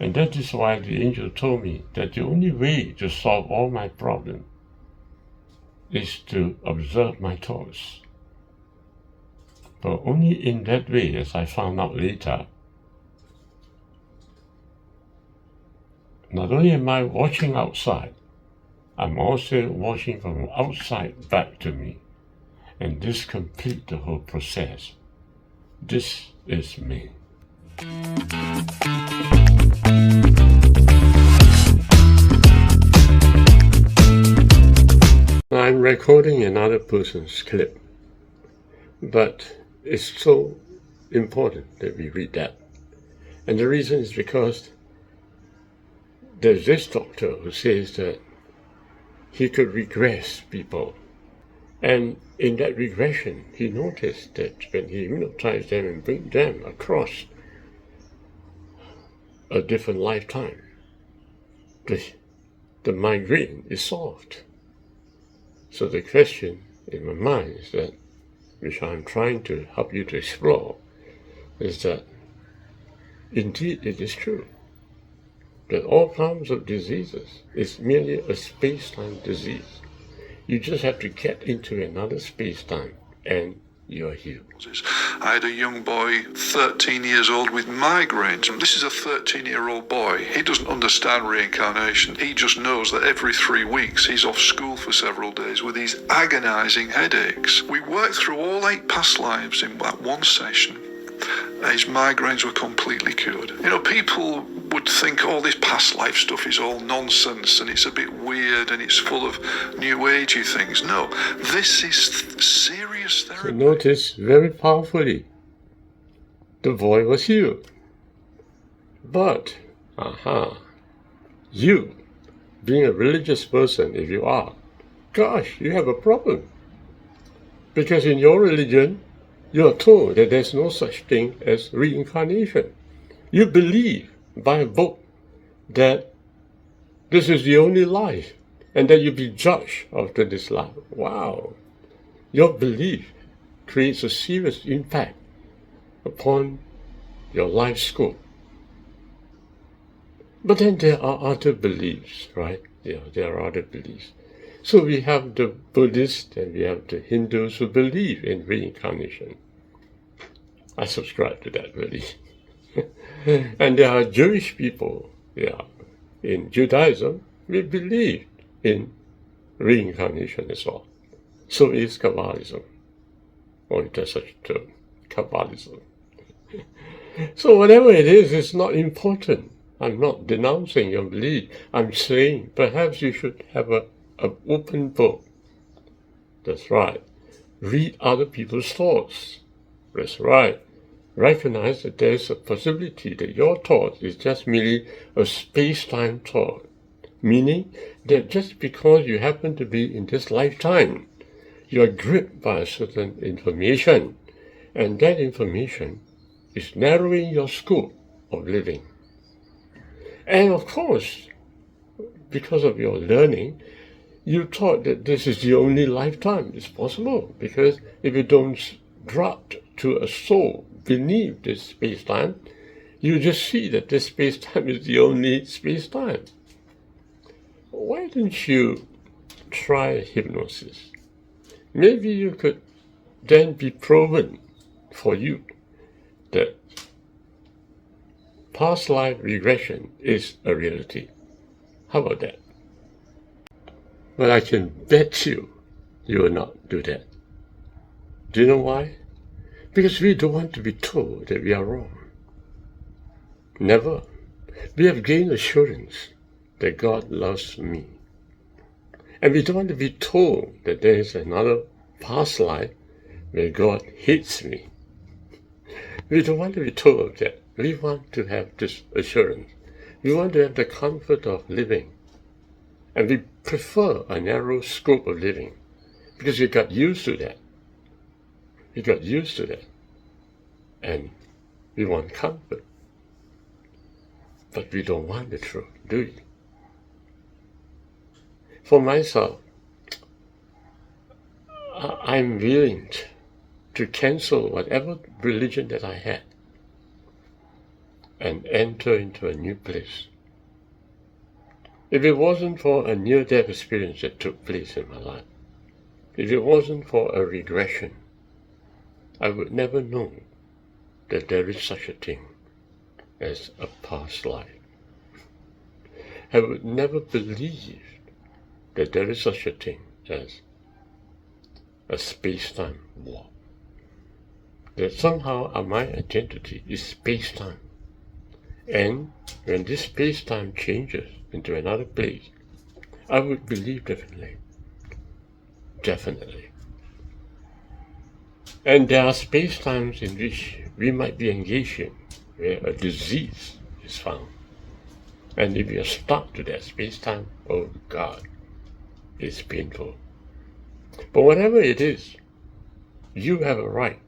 And that is why the angel told me that the only way to solve all my problems is to observe my thoughts. But only in that way, as I found out later, not only am I watching outside, I'm also watching from outside back to me. And this completes the whole process. This is me. I'm recording another person's clip, but it's so important that we read that. And the reason is because there's this doctor who says that he could regress people. And in that regression, he noticed that when he hypnotized them and bring them across a different lifetime, the migraine is solved. So the question in my mind is that, which I'm trying to help you to explore, is that indeed it is true that all forms of diseases is merely a space-time disease. You just have to get into another space-time and you're healed. I had a young boy, 13 years old, with migraines. And this is a 13-year-old boy. He doesn't understand reincarnation. He just knows that every 3 weeks he's off school for several days with these agonizing headaches. We worked through all 8 past lives in that one session. His migraines were completely cured. People would think all this past life stuff is all nonsense and it's a bit weird and it's full of new agey things. No, this is serious therapy. So notice very powerfully, the boy was healed. But, you, being a religious person, if you are, gosh, you have a problem. Because in your religion, you are told that there's no such thing as reincarnation. You believe by a book that this is the only life and that you'll be judged after this life. Wow. Your belief creates a serious impact upon your life scope. But then there are other beliefs, right? Yeah, there are other beliefs. So we have the Buddhists and we have the Hindus who believe in reincarnation. I subscribe to that belief. And there are Jewish people, in Judaism, we believe in reincarnation as well. So is Kabbalism, or if there's such a term, Kabbalism. So whatever it is, it's not important. I'm not denouncing your belief. I'm saying perhaps you should have an open book. That's right. Read other people's thoughts. That's right. Recognize that there is a possibility that your thought is just merely a space-time thought, meaning that just because you happen to be in this lifetime, you are gripped by a certain information, and that information is narrowing your scope of living. And of course, because of your learning, you thought that this is the only lifetime it's possible, because if you don't drop to a soul beneath this space-time, you just see that this space-time is the only space-time. Why don't you try hypnosis? Maybe you could then be proven for you that past life regression is a reality. How about that? But I can bet you will not do that. Do you know why? Because we don't want to be told that we are wrong. Never. We have gained assurance that God loves me. And we don't want to be told that there is another past life where God hates me. We don't want to be told that. We want to have this assurance. We want to have the comfort of living. And we prefer a narrow scope of living because we got used to that. We got used to that. And we want comfort. But we don't want the truth, do we? For myself, I'm willing to cancel whatever religion that I had. and enter into a new place. If it wasn't for a near-death experience that took place in my life, if it wasn't for a regression, I would never know that there is such a thing as a past life. I would never believe that there is such a thing as a space-time warp. That somehow my identity is space-time. And when this space-time changes into another place, I would believe differently. Definitely. And there are space-times in which we might be engaging where a disease is found. And if you are stuck to that space-time, oh God, it's painful. But whatever it is, you have a right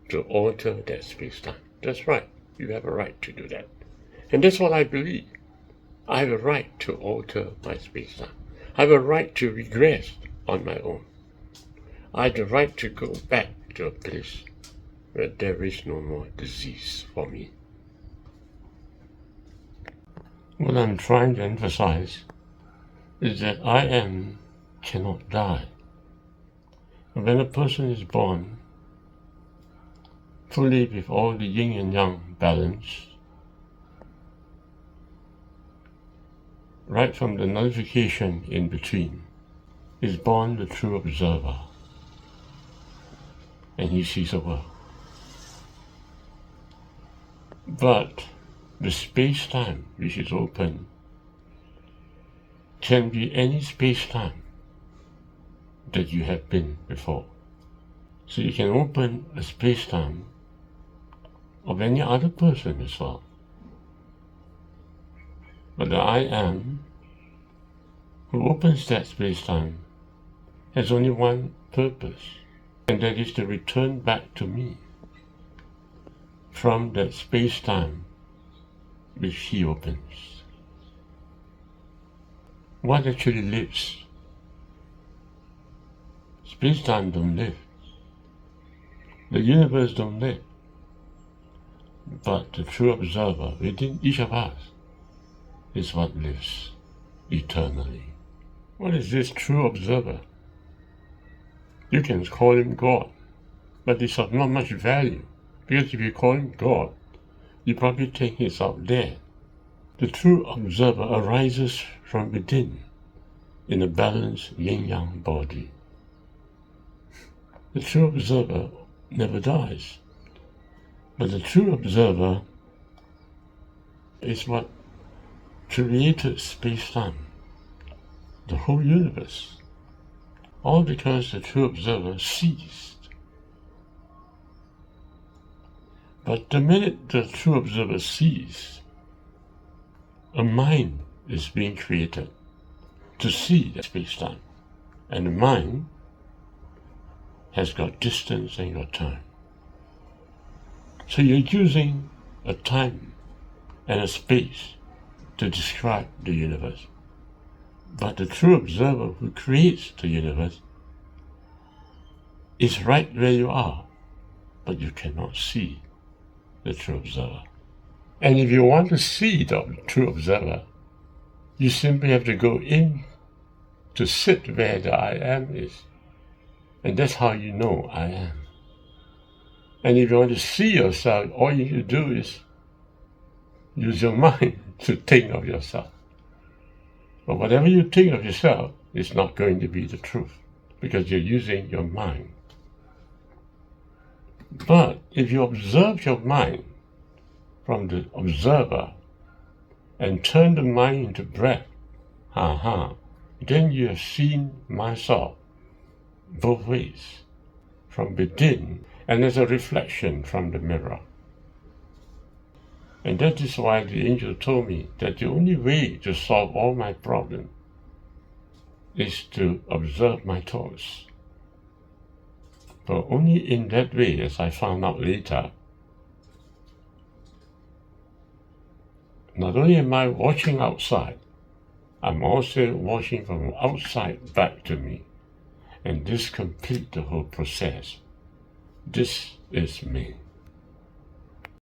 to alter that space-time. That's right. You have a right to do that. And that's what I believe. I have a right to alter my space-time. I have a right to regress on my own. I have the right to go back to a place where there is no more disease for me. What I'm trying to emphasize is that I am cannot die. When a person is born fully with all the yin and yang balance, right from the nullification in between, is born the true observer, and he sees the world. But the space-time which is open can be any space-time that you have been before. So you can open a space-time of any other person as well. But the I am who opens that space-time has only one purpose, and that is to return back to me from that space-time which he opens. What actually lives? Space-time don't live. The universe don't live. But the true observer within each of us is what lives eternally. What is this true observer? You can call him God, but it's of not much value, because if you call him God, you probably think he's out there. The true observer arises from within in a balanced yin-yang body. The true observer never dies, but the true observer is what created space-time, the whole universe, all because the true observer ceased. But the minute the true observer sees, a mind is being created to see the space-time, and the mind has got distance and got time. So you're using a time and a space to describe the universe. But the true observer who creates the universe is right where you are, but you cannot see the true observer. And if you want to see the true observer, you simply have to go in to sit where the I am is. And that's how you know I am. And if you want to see yourself, all you need to do is use your mind to think of yourself. But whatever you think of yourself is not going to be the truth, because you're using your mind. But if you observe your mind from the observer and turn the mind into breath, then you have seen myself both ways, from within and as a reflection from the mirror. And that is why the angel told me that the only way to solve all my problems is to observe my thoughts. But only in that way, as I found out later, not only am I watching outside, I'm also watching from outside back to me. And this completes the whole process. This is me.